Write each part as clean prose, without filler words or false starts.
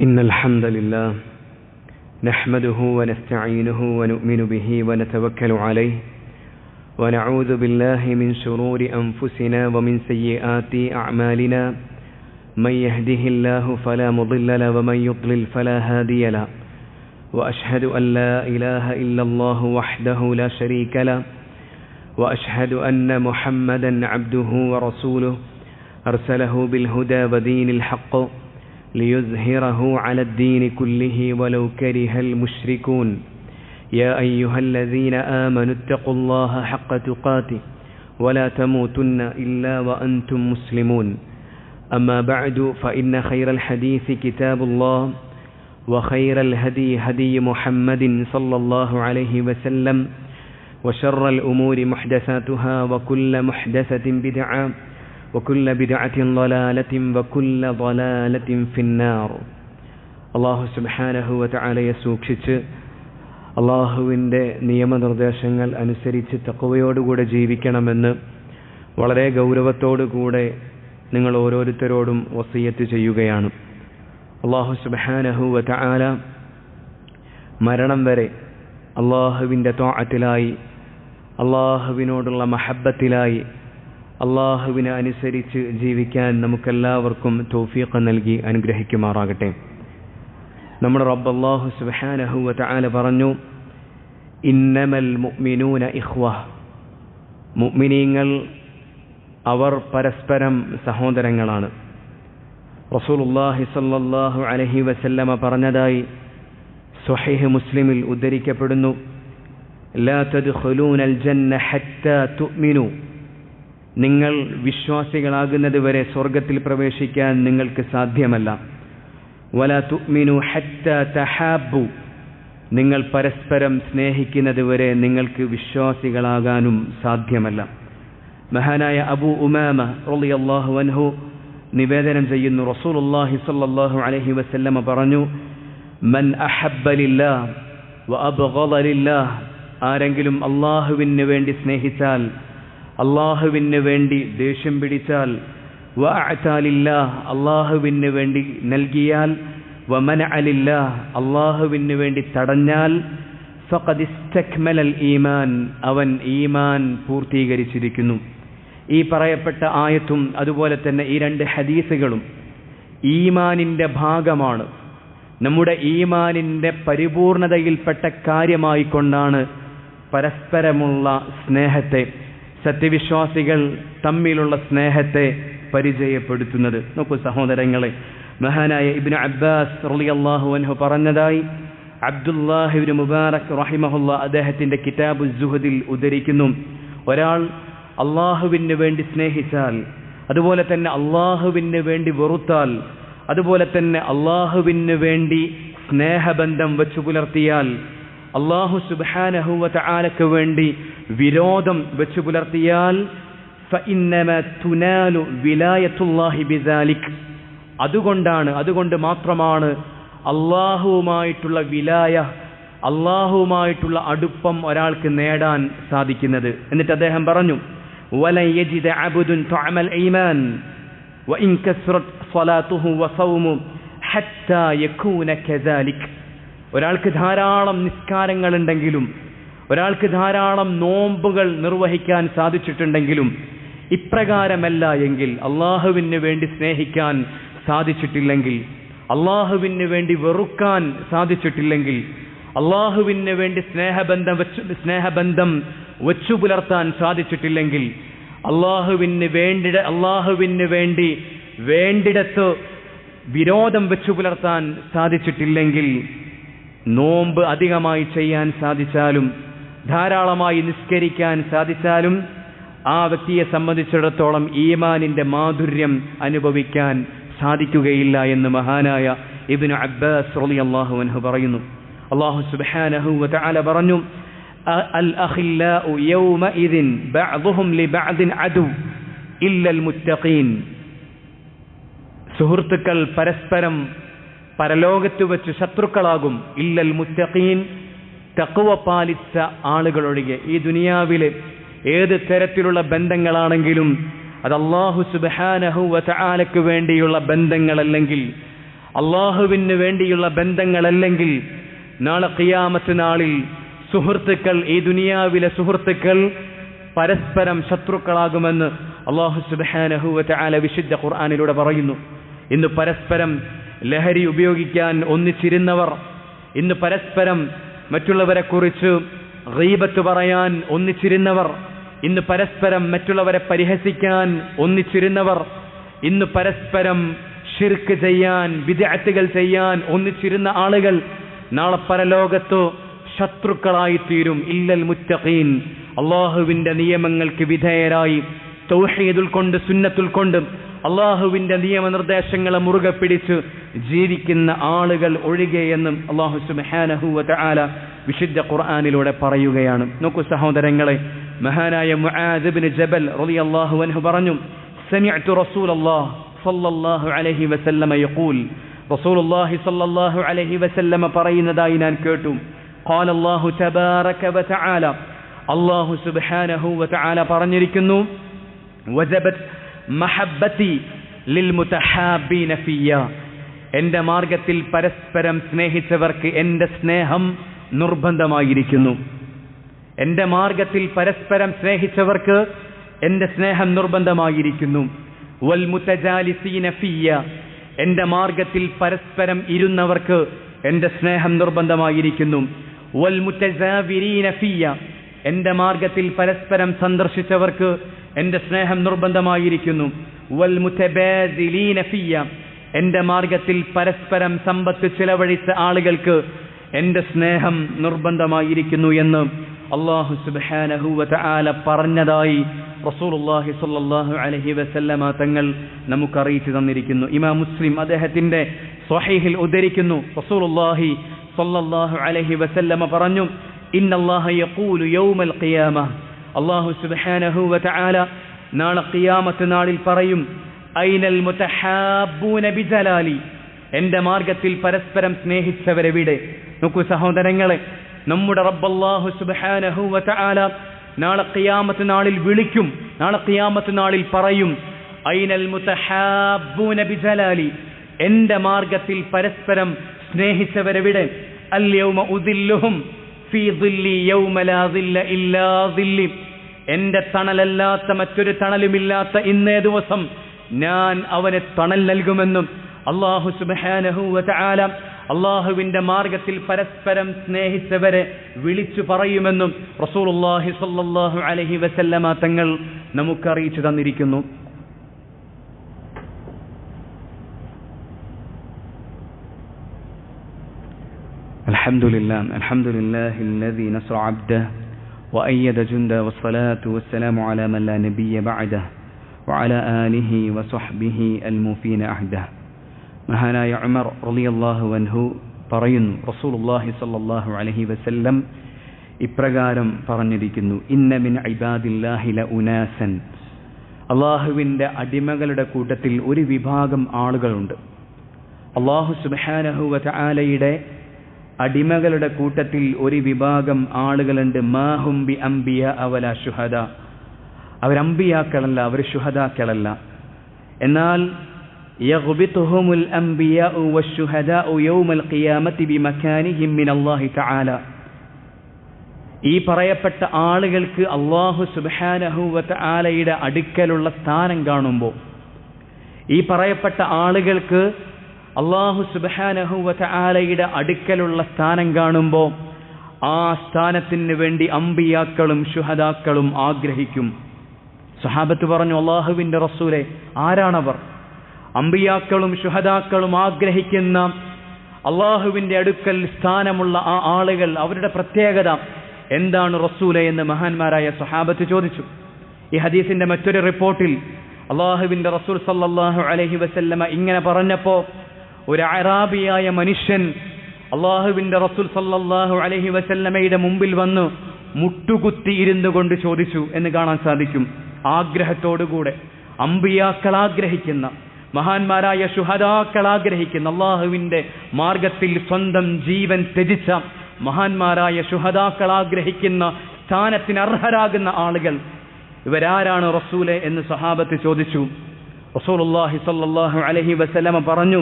إن الحمد لله نحمده ونستعينه ونؤمن به ونتوكل عليه ونعوذ بالله من شرور أنفسنا ومن سيئات أعمالنا من يهده الله فلا مضل له ومن يضلل فلا هادي له وأشهد أن لا إله إلا الله وحده لا شريك له وأشهد أن محمدا عبده ورسوله أرسله بالهدى ودين الحق ليظهره على الدين كله ولو كره المشركون يا أيها الذين آمنوا اتقوا الله حق تقاته ولا تموتن إلا وأنتم مسلمون أما بعد فإن خير الحديث كتاب الله وخير الهدي هدي محمد صلى الله عليه وسلم وشر الأمور محدثاتها وكل محدثة بدعة وكل بدعة ضلالة وكل ضلالة في النار. അല്ലാഹു സുബ്ഹാനഹു വ തആലയെ സൂക്ഷിച്ച് അല്ലാഹുവിൻ്റെ നിയമനിർദ്ദേശങ്ങൾ അനുസരിച്ച് തഖ്വയോടുകൂടെ ജീവിക്കണമെന്ന് വളരെ ഗൗരവത്തോടുകൂടെ നിങ്ങൾ ഓരോരുത്തരോടും വസിയത്ത് ചെയ്യുകയാണ്. അല്ലാഹു സുബ്ഹാനഹു വ തആല മരണം വരെ അല്ലാഹുവിൻ്റെ ത്വഅത്തിലായി, അല്ലാഹുവിനോടുള്ള മഹബ്ബത്തിലായി, അല്ലാഹുവിനെ അനുസരിച്ച് ജീവിക്കാൻ നമുക്കെല്ലാവർക്കും തൗഫീഖ് നൽകി അനുഗ്രഹിക്കുമാറാകട്ടെ. നമ്മുടെ റബ്ബ് അല്ലാഹു സുബ്ഹാനഹു വ തആല പറഞ്ഞു, ഇന്നമൽ മുഅ്മിനൂന ഇഖ്വ, മുഅ്മിനീങ്ങൾ അവർ പരസ്പരം സഹോദരങ്ങളാണ്. റസൂലുള്ളാഹി സ്വല്ലല്ലാഹു അലൈഹി വസല്ലമ പറഞ്ഞതായി സ്വഹീഹ് മുസ്ലിമിൽ ഉദ്ധരിക്കപ്പെടുന്നു, ലാ തദ്ഖുലൂനൽ ജന്ന ഹത്താ തുഅ്മിനു, നിങ്ങൾ വിശ്വാസികളാകുന്നത് വരെ സ്വർഗത്തിൽ പ്രവേശിക്കാൻ നിങ്ങൾക്ക് സാധ്യമല്ല. വലാ തുഅ്മിനു ഹത്താ തഹാബ്ബു, നിങ്ങൾ പരസ്പരം സ്നേഹിക്കുന്നത് വരെ നിങ്ങൾക്ക് വിശ്വാസികളാകാനും സാധ്യമല്ല. മഹാനായ അബൂ ഉമാമ റളിയല്ലാഹു അൻഹു നിവേദനം ചെയ്യുന്നു, റസൂലുള്ളാഹി സ്വല്ലല്ലാഹു അലൈഹി വസല്ലമ പറഞ്ഞു, മൻ അഹബ്ബ ലില്ലാഹ് വ അബ്ഗള ലില്ലാഹ്, ആരെങ്കിലും അല്ലാഹുവിന് വേണ്ടി സ്നേഹിച്ചാൽ, അല്ലാഹുവിന് വേണ്ടി ദേഷ്യം പിടിച്ചാൽ, വഅഅത ലില്ലാഹ്, അല്ലാഹുവിന് വേണ്ടി നൽകിയാൽ, വമനഅ ലില്ലാഹ്, അല്ലാഹുവിന് വേണ്ടി തടഞ്ഞാൽ, ഫഖദ് ഇസ്തക്മലൽ ഈമാൻ, അവൻ ഈമാൻ പൂർത്തീകരിച്ചിരിക്കുന്നു. ഈ പറയപ്പെട്ട ആയത്തും അതുപോലെ തന്നെ ഈ രണ്ട് ഹദീസുകളും ഈമാനിൻ്റെ ഭാഗമാണ്. നമ്മുടെ ഈമാനിൻ്റെ പരിപൂർണതയിൽപ്പെട്ട കാര്യമായിക്കൊണ്ടാണ് പരസ്പരമുള്ള സ്നേഹത്തെ, സത്യവിശ്വാസികൾ തമ്മിലുള്ള സ്നേഹത്തെ പരിചയപ്പെടുത്തുന്നത്. നോക്കൂ സഹോദരങ്ങളെ, മഹാനായ ഇബ്നു അബ്ബാസ് റളിയല്ലാഹു അൻഹു പറഞ്ഞതായി അബ്ദുല്ലാഹി ഇബ്നു മുബാറക് റഹിമഹുല്ലാ അദ്ദേഹത്തിൻ്റെ കിതാബു സുഹദിൽ ഉദ്ധരിക്കുന്നു, ഒരാൾ അള്ളാഹുവിന് വേണ്ടി സ്നേഹിച്ചാൽ, അതുപോലെ തന്നെ അള്ളാഹുവിന് വേണ്ടി വെറുത്താൽ, അതുപോലെ തന്നെ അള്ളാഹുവിന് വേണ്ടി സ്നേഹബന്ധം വെച്ചു പുലർത്തിയാൽ, അല്ലാഹു സുബ്ഹാനഹു വ തആലക്ക് വേണ്ടി വിരോധം വെച്ചു പുലർത്തിയാൽ, ഫഇന്നമ തുനാലു വിലായത്തുല്ലാഹി ബിദാലിക്, അതുകൊണ്ട് മാത്രമാണ് അള്ളാഹുവുമായിട്ടുള്ള വിലായ, അള്ളാഹുവുമായിട്ടുള്ള അടുപ്പം ഒരാൾക്ക് നേടാൻ സാധിക്കുന്നത്. എന്നിട്ട് അദ്ദേഹം പറഞ്ഞു, വലൻ യജിദ അബ്ദുൻ തുഅമൽ ഈമാൻ വഇൻ കസ്റത് സ്വലാത്തുഹു വസൗമു ഹത്താ യകൂന കദാലിക്, ഒരാൾക്ക് ധാരാളം നിസ്കാരങ്ങളുണ്ടെങ്കിലും, ഒരാൾക്ക് ധാരാളം നോമ്പുകൾ നിർവഹിക്കാൻ സാധിച്ചിട്ടുണ്ടെങ്കിലും, ഇപ്രകാരമല്ല എങ്കിൽ, അള്ളാഹുവിന് വേണ്ടി സ്നേഹിക്കാൻ സാധിച്ചിട്ടില്ലെങ്കിൽ, അള്ളാഹുവിന് വേണ്ടി വെറുക്കാൻ സാധിച്ചിട്ടില്ലെങ്കിൽ, അള്ളാഹുവിന് വേണ്ടി സ്നേഹബന്ധം വച്ചു പുലർത്താൻ സാധിച്ചിട്ടില്ലെങ്കിൽ, അള്ളാഹുവിന് വേണ്ടി വേണ്ടിടത്ത് വിരോധം വെച്ചു പുലർത്താൻ സാധിച്ചിട്ടില്ലെങ്കിൽ, നോമ്പ് അധികമായി ചെയ്യാൻ സാധിച്ചാലും, ധാരാളമായി നിസ്കരിക്കാൻ സാധിച്ചാലും, ആ വ്യക്തിയെ സംബന്ധിച്ചിടത്തോളം ഈമാനിൻ്റെ മാധുര്യം അനുഭവിക്കാൻ സാധിക്കുകയില്ല എന്ന് മഹാനായ ഇബ്നു അബ്ബാസ് റളിയല്ലാഹു അൻഹു പറയുന്നു. അല്ലാഹു സുബ്ഹാനഹു വ തആല പറഞ്ഞു, അൽ അഖില്ലാഉ യൗമഇദിൻ ബഅ്ദുഹും ലിബഅദിൻ അദു ഇല്ലൽ മുത്തഖീൻ, സുഹൃത്തുക്കൾ പരസ്പരം പരലോകത്ത് വെച്ച് ശത്രുക്കളാകും, ഇല്ലൽ മുത്തഖീൻ, തഖ്വ പാലിച്ച ആളുകളൊഴികെ. ഈ ദുനിയാവിലെ ഏത് തരത്തിലുള്ള ബന്ധങ്ങളാണെങ്കിലും അത് അല്ലാഹു സുബ്ഹാനഹു വ തആലക്ക് വേണ്ടിയുള്ള ബന്ധങ്ങളല്ലെങ്കിൽ, അള്ളാഹുവിന് വേണ്ടിയുള്ള ബന്ധങ്ങളല്ലെങ്കിൽ നാളെ ഖിയാമത്ത് നാളിൽ സുഹൃത്തുക്കൾ, ഈ ദുനിയാവിലെ സുഹൃത്തുക്കൾ പരസ്പരം ശത്രുക്കളാകുമെന്ന് അല്ലാഹു സുബ്ഹാനഹു വ തആല വിശുദ്ധ ഖുർആനിലൂടെ പറയുന്നു. ഇന്ന് പരസ്പരം ലഹരി ഉപയോഗിക്കാൻ ഒന്നിച്ചിരുന്നവർ, ഇന്ന് പരസ്പരം മറ്റുള്ളവരെ കുറിച്ച് ഗീബത്ത് പറയാൻ ഒന്നിച്ചിരുന്നവർ, ഇന്ന് പരസ്പരം മറ്റുള്ളവരെ പരിഹസിക്കാൻ ഒന്നിച്ചിരുന്നവർ, ഇന്ന് പരസ്പരം ശിർക്ക് ചെയ്യാൻ, ബിദ്അത്തുകൾ ചെയ്യാൻ ഒന്നിച്ചിരുന്ന ആളുകൾ നാളെ പരലോകത്ത് ശത്രുക്കളായി തീരും. ഇല്ലൽ മുത്തഖീൻ, അള്ളാഹുവിന്റെ നിയമങ്ങൾക്ക് വിധേയരായി തൗഹീദുൽ കൊണ്ട് സുന്നത്തുൽ കൊണ്ട് അള്ളാഹുവിന്റെ നിയമനിർദ്ദേശങ്ങളെ മുറുകെ പിടിച്ച് ജീവിക്കുന്ന ആളുകൾ ഒഴികെയെന്നും അള്ളാഹു സുബ്ഹാനഹു വ തആല വിശുദ്ധ ഖുർആനിലൂടെ പറയുകയാണ്. നോക്കൂ സഹോദരങ്ങളെ, മഹാനായ മുആദ് ഇബ്നു ജബൽ റളിയല്ലാഹു അൻഹു പറഞ്ഞു, സമിഅ്തു റസൂലല്ലാഹ് സല്ലല്ലാഹു അലൈഹി വസല്ലമ യഖൂൽ, റസൂലുള്ളാഹി സല്ലല്ലാഹു അലൈഹി വസല്ലമ പറയുന്നതായി ഞാൻ കേട്ടു. ഖാല അല്ലാഹു തബാറക വ തആല, അല്ലാഹു സുബ്ഹാനഹു വ തആല പറഞ്ഞിരിക്കുന്നു, വജബത് മഹബ്ബതി ലിൽ മുതഹാബീന ഫിയ, എൻ്റെ മാർഗത്തിൽ പരസ്പരം സ്നേഹിച്ചവർക്ക് എൻ്റെ സ്നേഹം നിർബന്ധമായിരിക്കുന്നു. എൻ്റെ മാർഗത്തിൽ പരസ്പരം സ്നേഹിച്ചവർക്ക് എൻ്റെ സ്നേഹം നിർബന്ധമായിരിക്കുന്നു. വൽ മുതജാലിസീന ഫിയ, എൻ്റെ മാർഗത്തിൽ പരസ്പരം ഇരുന്നവർക്ക് എൻ്റെ സ്നേഹം നിർബന്ധമായിരിക്കുന്നു. വൽ മുതസാവിരീന ഫിയ, എൻ്റെ മാർഗത്തിൽ പരസ്പരം സന്ദർശിച്ചവർക്ക് എൻ്റെ സ്നേഹം നിർബന്ധമായിരിക്കുന്നു. വൽ മുതബാദിലീന ഫിയ, എൻ്റെ മാർഗത്തിൽ പരസ്പരം സമ്പത്ത് ചിലവഴിച്ച ആളുകൾക്ക് എൻ്റെ സ്നേഹം നിർബന്ധമായിരിക്കുന്നു എന്ന് അല്ലാഹു സുബ്ഹാനഹു വ തആല പറഞ്ഞതായി റസൂലുള്ളാഹി സ്വല്ലല്ലാഹു അലൈഹി വസല്ലമ തങ്ങൾ നമുക്ക് അറിയിച്ചു തന്നിരിക്കുന്നു. ഇമാം മുസ്ലിം അദ്ദേഹത്തിന്റെ സ്വഹീഹിൽ ഉദ്ധരിക്കുന്നു, റസൂലുള്ളാഹി സ്വല്ലല്ലാഹു അലൈഹി വസല്ലമ പറഞ്ഞു, ഇന്നല്ലാഹ യഖൂലു യൗമൽ ഖിയാമ, അല്ലാഹു സുബ്ഹാനഹു വ തആല നാളെ ഖിയാമത്ത് നാളിൽ പറയും, ഐനൽ മുതഹാബ്ബൂന ബിജലാലി, എൻ്റെ മാർഗത്തിൽ പരസ്പരം സ്നേഹിച്ചവരെവിടെ? നോക്കൂ സഹോദരങ്ങളെ, നമ്മുടെ റബ്ബ് അല്ലാഹു സുബ്ഹാനഹു വ തആല നാളെ ഖിയാമത്ത് നാളിൽ വിളിക്കും, നാളെ ഖിയാമത്ത് നാളിൽ പറയും, ഐനൽ മുതഹാബ്ബൂന ബിജലാലി, എൻ്റെ മാർഗത്തിൽ പരസ്പരം സ്നേഹിച്ചവരെവിടെ? അൽ യൗമ ഉദില്ലുഹും ഫീ ദില്ലി യൗമ ലാ ദില്ല ഇല്ലാ ദില്ലി, എൻ്റെ തണലല്ലാത്ത മറ്റൊരു തണലുമില്ലാത്ത ഇന്നേ ദിവസം ഞാൻ അവന് തണൽ നൽകുമെന്നും അല്ലാഹു സുബ്ഹാനഹു വ തആല അല്ലാഹുവിന്റെ മാർഗത്തിൽ പരസ്പരം സ്നേഹിച്ചവരെ വിളിച്ചു പറയുമെന്നും റസൂലുള്ളാഹി സ്വല്ലല്ലാഹു അലൈഹി വസല്ലമ തങ്ങൾ നമുക്ക് അറിയിച്ചു തന്നിരിക്കുന്നു. അൽഹംദുലില്ലാഹില്ലദീ നസ്റ അബ്ദഹു വഅയ്യദ ജുൻദഹു വസ്സലാത്തു വസ്സലാമു അലാ മൻ ലാ നബിയ്യ ബഅദഹു വഅലാ ആലിഹി വസ്വഹ്ബിഹി അൽമുഫീന അഹ്ദഹു. മഹാനായ ഉമർ റളിയല്ലാഹു അൻഹു പറയുന്നു, റസൂലുള്ളാഹി സ്വല്ലല്ലാഹു അലൈഹി വസല്ലം ഇപ്രകാരം പറഞ്ഞിരിക്കുന്നു, ഇന്ന മിൻ ഇബാദില്ലാഹി ലഉനാസൻ, അല്ലാഹുവിന്റെ അടിമകളുടെ കൂട്ടത്തിൽ ഒരു വിഭാഗം ആളുകളുണ്ട്. അല്ലാഹു സുബ്ഹാനഹു വ തആലയുടെ അടിമകളുടെ കൂട്ടത്തിൽ ഒരു വിഭാഗം ആളുകളുണ്ട്, മാഹും ബി അംബിയാ വലാ ശുഹദാ, അവർ അംബിയാക്കളല്ല, അവർ ശുഹദാക്കളല്ല. എന്നാൽ യഗ്ബിതുഹുമുൽ അംബിയാഉ വശുഹദാഉ യൗമൽ ഖിയാമത്തി ബിമകാനിഹിം മിനല്ലാഹി തആല, ഈ പറയപ്പെട്ട ആളുകൾക്ക് അല്ലാഹു സുബ്ഹാനഹു വ തആലയുടെ അടുക്കലുള്ള സ്ഥാനം കാണുമ്പോൾ, ഈ പറയപ്പെട്ട ആളുകൾക്ക് അല്ലാഹു സുബ്ഹാനഹു വ തആലയുടെ അടുക്കലുള്ള സ്ഥാനം കാണുമ്പോൾ ആ സ്ഥാനത്തിന് വേണ്ടി അംബിയാക്കളും ശുഹദാക്കളും ആഗ്രഹിക്കും. സഹാബത്ത് പറഞ്ഞു, അല്ലാഹുവിന്റെ റസൂലേ, ആരാണവർ? അംബിയാക്കളും ശുഹദാക്കളും ആഗ്രഹിക്കുന്ന അല്ലാഹുവിന്റെ അടുക്കൽ സ്ഥാനമുള്ള ആ ആളുകൾ, അവരുടെ പ്രത്യേകത എന്താണ് റസൂലേ എന്ന് മഹാന്മാരായ സഹാബത്ത് ചോദിച്ചു. ഈ ഹദീസിന്റെ മറ്റൊരു റിപ്പോർട്ടിൽ അല്ലാഹുവിന്റെ റസൂൽ സല്ലല്ലാഹു അലൈഹി വസല്ലമ ഇങ്ങനെ പറഞ്ഞപ്പോ, ഒരു അറാബിയായ മനുഷ്യൻ അല്ലാഹുവിന്റെ റസൂൽ സല്ലല്ലാഹു അലൈഹി വസല്ലമയുടെ മുമ്പിൽ വന്ന് മുട്ടുകുത്തി ഇരുന്നു കൊണ്ട് ചോദിച്ചു എന്ന് കാണാൻ സാധിക്കും. ആഗ്രഹത്തോടുകൂടെ അംബിയാക്കൾ ആഗ്രഹിക്കുന്ന, മഹാന്മാരായ ശുഹദാക്കൾ ആഗ്രഹിക്കുന്ന, അല്ലാഹുവിന്റെ മാർഗത്തിൽ സ്വന്തം ജീവൻ ത്യജിച്ച മഹാന്മാരായ ശുഹദാക്കൾ ആഗ്രഹിക്കുന്ന സ്ഥാനത്തിന് അർഹരാകുന്ന ആളുകൾ ഇവരാരാണ് റസൂലെ എന്ന് സഹാബത്ത് ചോദിച്ചു. റസൂലുള്ളാഹി സ്വല്ലല്ലാഹു അലൈഹി വസല്ലമ പറഞ്ഞു,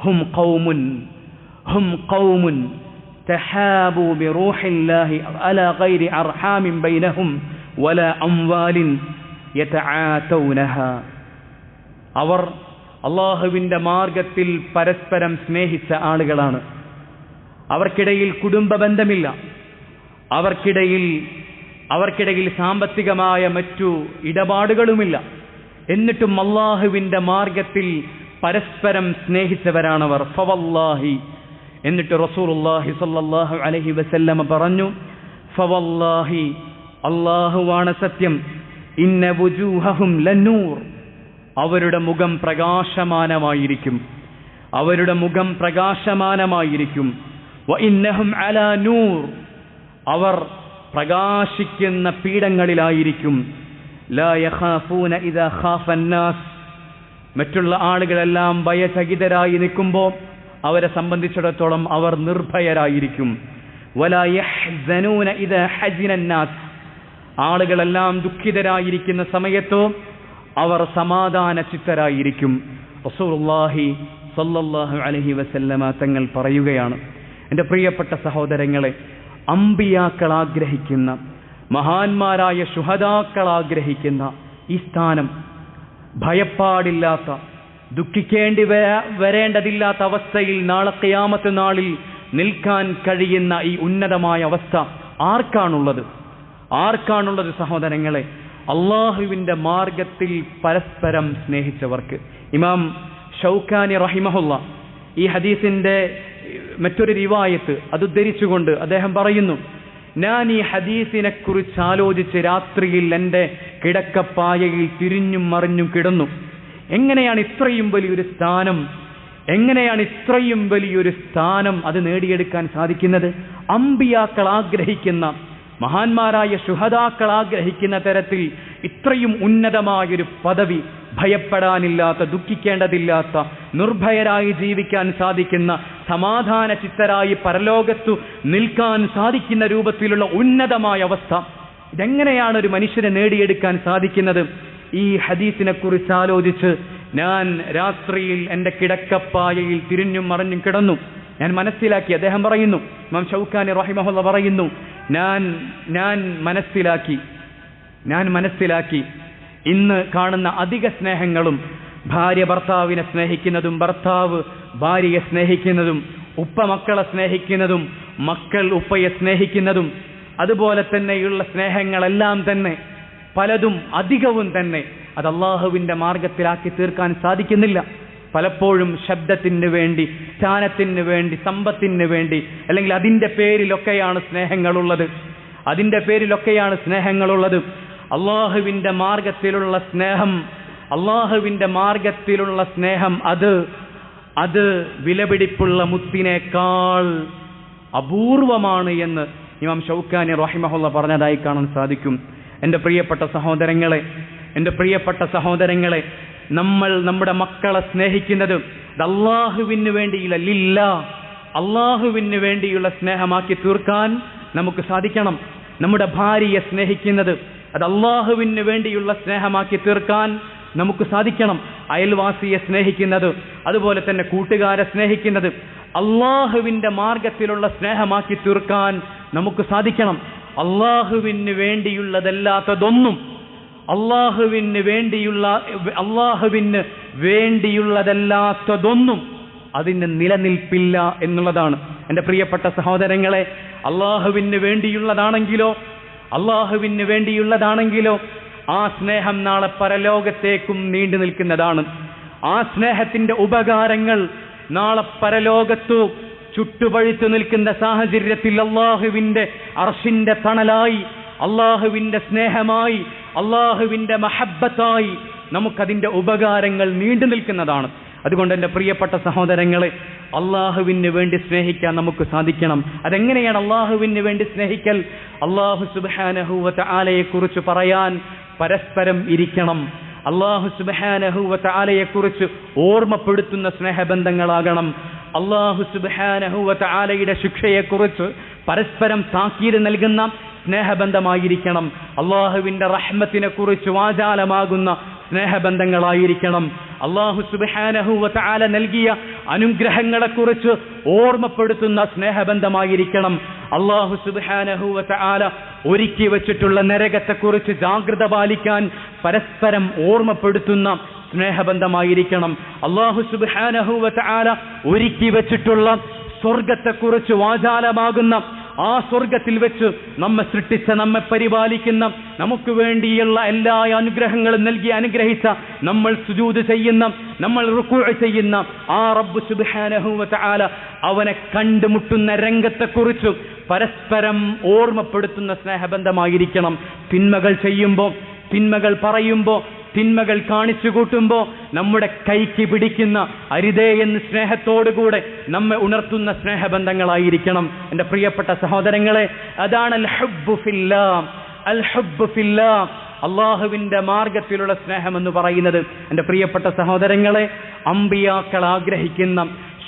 ഹും ഖൗമുൻ തഹാബു ബിറൂഹില്ലാഹി അലാ ഗൈരി അർഹാമിൻ ബൈനഹും വലാ അംവാലിൻ യതആതൗനഹാ. അവർ അല്ലാഹുവിന്റെ മാർഗത്തിൽ പരസ്പരം സ്നേഹിച്ച ആളുകളാണ്. അവർക്കിടയിൽ കുടുംബ ബന്ധമില്ല, അവർക്കിടയിൽ സാമ്പത്തികമായ മറ്റു ഇടപാടുകളുമില്ല. എന്നിട്ടും അല്ലാഹുവിന്റെ മാർഗത്തിൽ പരസ്പരം സ്നേഹിച്ചവരാണവർ. ഫവല്ലാഹി, എന്നിട്ട് റസൂലുള്ളാഹി സ്വല്ലല്ലാഹു അലൈഹി വസല്ലമ പറഞ്ഞു, ഫവല്ലാഹി, അല്ലാഹുവാണ് സത്യം, ഇന്ന വുജൂഹഹും ലന്നൂർ, അവരുടെ മുഖം പ്രകാശമാനമായിരിക്കും. വ ഇന്നഹും അലാ നൂർ, അവർ പ്രകാശിക്കുന്ന പീഠങ്ങളിലായിരിക്കും. ലാ യഖാഫൂന ഇദാ ഖാഫന്നാസ്, മറ്റുള്ള ആളുകളെല്ലാം ഭയചകിതരായി നിൽക്കുമ്പോൾ അവരെ സംബന്ധിച്ചിടത്തോളം അവർ നിർഭയരായിരിക്കും. വലാ യഹ്സനൂന ഇദാ ഹസിനന്നാസ്, ആളുകളെല്ലാം ദുഃഖിതരായിരിക്കുന്ന സമയത്തോ അവർ സമാധാന ചിത്തരായിരിക്കും. റസൂലുള്ളാഹി സ്വല്ലല്ലാഹു അലൈഹി വസല്ലമ തങ്ങൾ പറയുകയാണ്, എൻ്റെ പ്രിയപ്പെട്ട സഹോദരങ്ങളെ, അമ്പിയാക്കൾ ആഗ്രഹിക്കുന്ന, മഹാന്മാരായ ശുഹദാക്കൾ ആഗ്രഹിക്കുന്ന ഈ സ്ഥാനം, ഭയപ്പാടില്ലാത്ത, ദുഃഖിക്കേണ്ടി വരേണ്ടതില്ലാത്ത അവസ്ഥയിൽ നാളെ ഖിയാമത്ത് നാളിൽ നിൽക്കാൻ കഴിയുന്ന ഈ ഉന്നതമായ അവസ്ഥ ആർക്കാണുള്ളത് സഹോദരങ്ങളെ? അള്ളാഹുവിന്റെ മാർഗത്തിൽ പരസ്പരം സ്നേഹിച്ചവർക്ക്. ഇമാം ഷൗക്കാനി റഹിമഹുല്ല ഈ ഹദീസിന്റെ മറ്റൊരു റിവായത്ത് അത് ഉദ്ധരിച്ചുകൊണ്ട് അദ്ദേഹം പറയുന്നു, ഞാൻ ഈ ഹദീസിനെ കുറിച്ച് ആലോചിച്ച് രാത്രിയിൽ എൻ്റെ കിടക്കപ്പായയിൽ തിരിഞ്ഞും മറിഞ്ഞും കിടന്നു. എങ്ങനെയാണ് ഇത്രയും വലിയൊരു സ്ഥാനം അത് നേടിയെടുക്കാൻ സാധിക്കുന്നത്? അമ്പിയാക്കൾ ആഗ്രഹിക്കുന്ന, മഹാന്മാരായ ശുഹദാക്കൾ ആഗ്രഹിക്കുന്ന തരത്തിൽ ഇത്രയും ഉന്നതമായൊരു പദവി, ഭയപ്പെടാനില്ലാത്ത, ദുഃഖിക്കേണ്ടതില്ലാത്ത, നിർഭയരായി ജീവിക്കാൻ സാധിക്കുന്ന, സമാധാന ചിത്തരായി പരലോകത്തു നിൽക്കാൻ സാധിക്കുന്ന രൂപത്തിലുള്ള ഉന്നതമായ അവസ്ഥ, ഇതെങ്ങനെയാണ് ഒരു മനുഷ്യനെ നേടിയെടുക്കാൻ സാധിക്കുന്നത്? ഈ ഹദീസിനെ കുറിച്ച് ആലോചിച്ച് ഞാൻ രാത്രിയിൽ എൻ്റെ കിടക്കപ്പായയിൽ തിരിഞ്ഞും മറിഞ്ഞും കിടന്നു. ഞാൻ മനസ്സിലാക്കി. അദ്ദേഹം പറയുന്നു, ഇമാം ഷൗക്കാനി റഹിമഹുല്ലാഹ് പറയുന്നു, ഞാൻ മനസ്സിലാക്കി ഇന്ന് കാണുന്ന അധിക സ്നേഹങ്ങളും, ഭാര്യ ഭർത്താവിനെ സ്നേഹിക്കുന്നതും, ഭർത്താവ് ഭാര്യയെ സ്നേഹിക്കുന്നതും, ഉപ്പ മക്കളെ സ്നേഹിക്കുന്നതും, മക്കൾ ഉപ്പയെ സ്നേഹിക്കുന്നതും, അതുപോലെ തന്നെയുള്ള സ്നേഹങ്ങളെല്ലാം തന്നെ പലതും അധികവും തന്നെ അത് അള്ളാഹുവിന്റെ മാർഗത്തിലാക്കി തീർക്കാൻ സാധിക്കുന്നില്ല. പലപ്പോഴും ശബ്ദത്തിന് വേണ്ടി, സ്ഥാനത്തിന് വേണ്ടി, സമ്പത്തിന് വേണ്ടി, അല്ലെങ്കിൽ അതിൻ്റെ പേരിലൊക്കെയാണ് സ്നേഹങ്ങളുള്ളത്. അള്ളാഹുവിന്റെ മാർഗത്തിലുള്ള സ്നേഹം അത് വിലപിടിപ്പുള്ള മുത്തിനേക്കാൾ അപൂർവമാണ് എന്ന് ഇമാം ഷൗക്കാനി റഹിമഹുല്ലാഹ് പറഞ്ഞതായി കാണാൻ സാധിക്കും. എൻ്റെ പ്രിയപ്പെട്ട സഹോദരങ്ങളെ, നമ്മൾ നമ്മുടെ മക്കളെ സ്നേഹിക്കുന്നത് അല്ലാഹുവിന് വേണ്ടിയില്ല, അല്ലാഹുവിന് വേണ്ടിയുള്ള സ്നേഹമാക്കി തീർക്കാൻ നമുക്ക് സാധിക്കണം. നമ്മുടെ ഭാര്യയെ സ്നേഹിക്കുന്നത് അത് അല്ലാഹുവിന് വേണ്ടിയുള്ള സ്നേഹമാക്കി തീർക്കാൻ നമുക്ക് സാധിക്കണം. അയൽവാസിയെ സ്നേഹിക്കുന്നത്, അതുപോലെ തന്നെ കൂട്ടുകാരെ സ്നേഹിക്കുന്നത് അല്ലാഹുവിന്റെ മാർഗത്തിലുള്ള സ്നേഹമാക്കി തീർക്കാൻ നമുക്ക് സാധിക്കണം. അല്ലാഹുവിന് വേണ്ടിയുള്ളതല്ലാത്തതൊന്നും, അല്ലാഹുവിന് വേണ്ടിയുള്ളതല്ലാത്തതൊന്നും അതിന് നിലനിൽപ്പില്ല എന്നുള്ളതാണ്. എൻ്റെ പ്രിയപ്പെട്ട സഹോദരങ്ങളെ, അല്ലാഹുവിന് വേണ്ടിയുള്ളതാണെങ്കിലോ ആ സ്നേഹം നാളെ പരലോകത്തേക്കും നീണ്ടു നിൽക്കുന്നതാണ്. ആ സ്നേഹത്തിന്റെ ഉപകാരങ്ങൾ നാളെ പരലോകത്തു ചുട്ടുപഴുത്തു നിൽക്കുന്ന സാഹചര്യത്തിൽ അല്ലാഹുവിന്റെ അർശിന്റെ തണലായി, അല്ലാഹുവിന്റെ സ്നേഹമായി, അല്ലാഹുവിന്റെ മഹബ്ബത്തായി നമുക്കതിന്റെ ഉപകാരങ്ങൾ നീണ്ടു നിൽക്കുന്നതാണ്. അതുകൊണ്ട് എൻ്റെ പ്രിയപ്പെട്ട സഹോദരങ്ങളെ, അള്ളാഹുവിന് വേണ്ടി സ്നേഹിക്കാൻ നമുക്ക് സാധിക്കണം. അതെങ്ങനെയാണ് അള്ളാഹുവിന് വേണ്ടി സ്നേഹിക്കൽ? അല്ലാഹു സുബ്ഹാനഹു വ തആലയെ കുറിച്ച് പറയാൻ പരസ്പരം ഇരിക്കണം. അല്ലാഹു സുബ്ഹാനഹു വ തആലയെ കുറിച്ച് ഓർമ്മപ്പെടുത്തുന്ന സ്നേഹബന്ധങ്ങളാകണം. അല്ലാഹു സുബ്ഹാനഹു വ തആലയുടെ ശിക്ഷയെക്കുറിച്ച് പരസ്പരം താക്കീത് നൽകുന്ന സ്നേഹബന്ധമായിരിക്കണം. അല്ലാഹുവിന്റെ റഹ്മത്തിനെ കുറിച്ച് വാചാലമാകുന്ന സ്നേഹബന്ധങ്ങളായിരിക്കണം. അല്ലാഹു സുബ്ഹാനഹു വ തആല നൽകിയ അനുഗ്രഹങ്ങളെക്കുറിച്ച് ഓർമ്മപ്പെടുത്തുന്ന സ്നേഹബന്ധമായിരിക്കണം. അല്ലാഹു സുബ്ഹാനഹു വ തആല ഒരുക്കി വെച്ചിട്ടുള്ള നരകത്തെക്കുറിച്ച് ജാഗ്രത പാലിക്കാൻ പരസ്പരം ഓർമ്മപ്പെടുത്തുന്ന സ്നേഹബന്ധമായിരിക്കണം. അല്ലാഹു സുബ്ഹാനഹു വ തആല ഒരുക്കി വെച്ചിട്ടുള്ള സ്വർഗത്തെക്കുറിച്ച് വാചാലമാകുന്ന ആ സ്വർഗത്തിൽ വെച്ച് നമ്മെ സൃഷ്ടിച്ച, നമ്മെ പരിപാലിക്കുന്ന, നമുക്ക് വേണ്ടിയുള്ള എല്ലാ അനുഗ്രഹങ്ങളും നൽകി അനുഗ്രഹിച്ച, നമ്മൾ സുജൂദ് ചെയ്യുന്ന, നമ്മൾ റുകൂഅ് ചെയ്യുന്ന ആ റബ്ബ് സുബ്ഹാനഹു വ തആല അവനെ കണ്ടുമുട്ടുന്ന രംഗത്തെക്കുറിച്ച് പരസ്പരം ഓർമ്മപ്പെടുത്തുന്ന സ്നേഹബന്ധമായിരിക്കണം. തിന്മകൾ ചെയ്യുമ്പോൾ, തിന്മകൾ പറയുമ്പോൾ, തിന്മകൾ കാണിച്ചു കൂട്ടുമ്പോൾ നമ്മുടെ കൈക്ക് പിടിക്കുന്ന അരുതേ എന്ന് സ്നേഹത്തോടുകൂടെ നമ്മെ ഉണർത്തുന്ന സ്നേഹബന്ധങ്ങളായിരിക്കണം. എൻ്റെ പ്രിയപ്പെട്ട സഹോദരങ്ങളെ, അതാണ് അൽ ഹുബ്ബു ഫില്ലാഹ്. അൽ ഹുബ്ബു ഫില്ലാഹ്, അള്ളാഹുവിൻ്റെ മാർഗത്തിലുള്ള സ്നേഹമെന്ന് പറയുന്നത്. എൻ്റെ പ്രിയപ്പെട്ട സഹോദരങ്ങളെ, അമ്പിയാക്കൾ ആഗ്രഹിക്കുന്ന,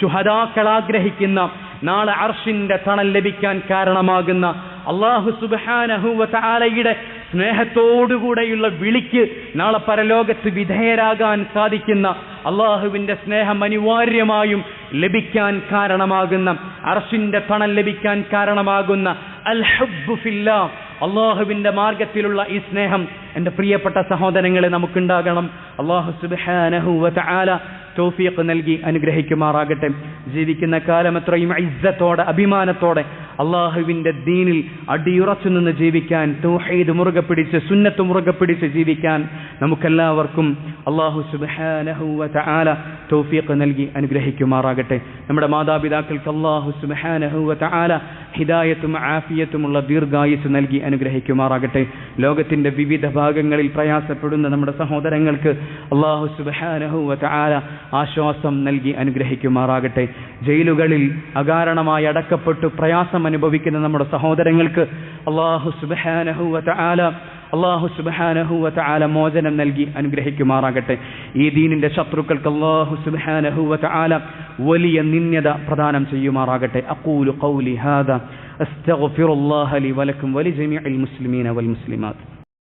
ശുഹദാക്കൾ ആഗ്രഹിക്കുന്ന, നാളെ അർശിന്റെ തണൽ ലഭിക്കാൻ കാരണമാകുന്ന അല്ലാഹു സുബ്ഹാനഹു വ തആലയുടെ സ്നേഹത്തോടുകൂടെയുള്ള വിളിക്ക് നാളെ പരലോകത്ത് വിധേയരാകാൻ സാധിക്കുന്ന, അള്ളാഹുവിൻ്റെ സ്നേഹം അനിവാര്യമായും ലഭിക്കാൻ കാരണമാകുന്ന, അർശിന്റെ തണൽ ലഭിക്കാൻ കാരണമാകുന്ന അൽ ഹുബ്ബു ഫില്ലാഹ്, അള്ളാഹുവിൻ്റെ മാർഗത്തിലുള്ള ഈ സ്നേഹം എൻ്റെ പ്രിയപ്പെട്ട സഹോദരങ്ങളെ നമുക്കുണ്ടാകണം. അല്ലാഹു സുബ്ഹാനഹു വ തആല തൗഫീഖ് നൽകി അനുഗ്രഹിക്കുമാറാകട്ടെ. ജീവിക്കുന്ന കാലം അത്രയും ഇസ്സത്തോടെ, അഭിമാനത്തോടെ അള്ളാഹുവിൻ്റെ ദീനിൽ അടിയുറച്ചു നിന്ന് ജീവിക്കാൻ, തൗഹീദ് മുറുകെ പിടിച്ച്, സുന്നത്ത് മുറുകെ പിടിച്ച് ജീവിക്കാൻ നമുക്കെല്ലാവർക്കും അല്ലാഹു സുബ്ഹാനഹു വ തആല തൗഫീഖ് നൽകി അനുഗ്രഹിക്കുമാറാകട്ടെ. നമ്മുടെ മാതാപിതാക്കൾക്ക് അല്ലാഹു സുബ്ഹാനഹു വ തആല ഹിദായത്തും ആഫിയത്തുമുള്ള ദീർഘായുസ് നൽകി അനുഗ്രഹിക്കുമാറാകട്ടെ. ലോകത്തിൻ്റെ വിവിധ ഭാഗങ്ങളിൽ പ്രയാസപ്പെടുന്ന നമ്മുടെ സഹോദരങ്ങൾക്ക് അല്ലാഹു സുബ്ഹാനഹു വ തആല ആശ്വാസം നൽകി അനുഗ്രഹിക്കുമാറാകട്ടെ. ജയിലുകളിൽ അകാരണമായി അടക്കപ്പെട്ടു പ്രയാസം അനുഭവിക്കുന്ന നമ്മുടെ സഹോദരങ്ങൾക്ക് അല്ലാഹു സുബ്ഹാനഹു വ തആല മോചനം നൽകി അനുഗ്രഹിക്കുമാറാകട്ടെ. ഈ ദീനിന്റെ ശത്രുക്കൾക്ക് അല്ലാഹു സുബ്ഹാനഹു വ തആല വലിയ നിന്ദ പ്രദാനം ചെയ്യുമാറാകട്ടെ. അഖൂലു ഖൗലി ഹാദാ അസ്തഗ്ഫിറുല്ലാഹ ലി വലക്കും വലിജമീഇൽ മുസ്ലിമീന വൽ മുസ്ലിമാത്ത്.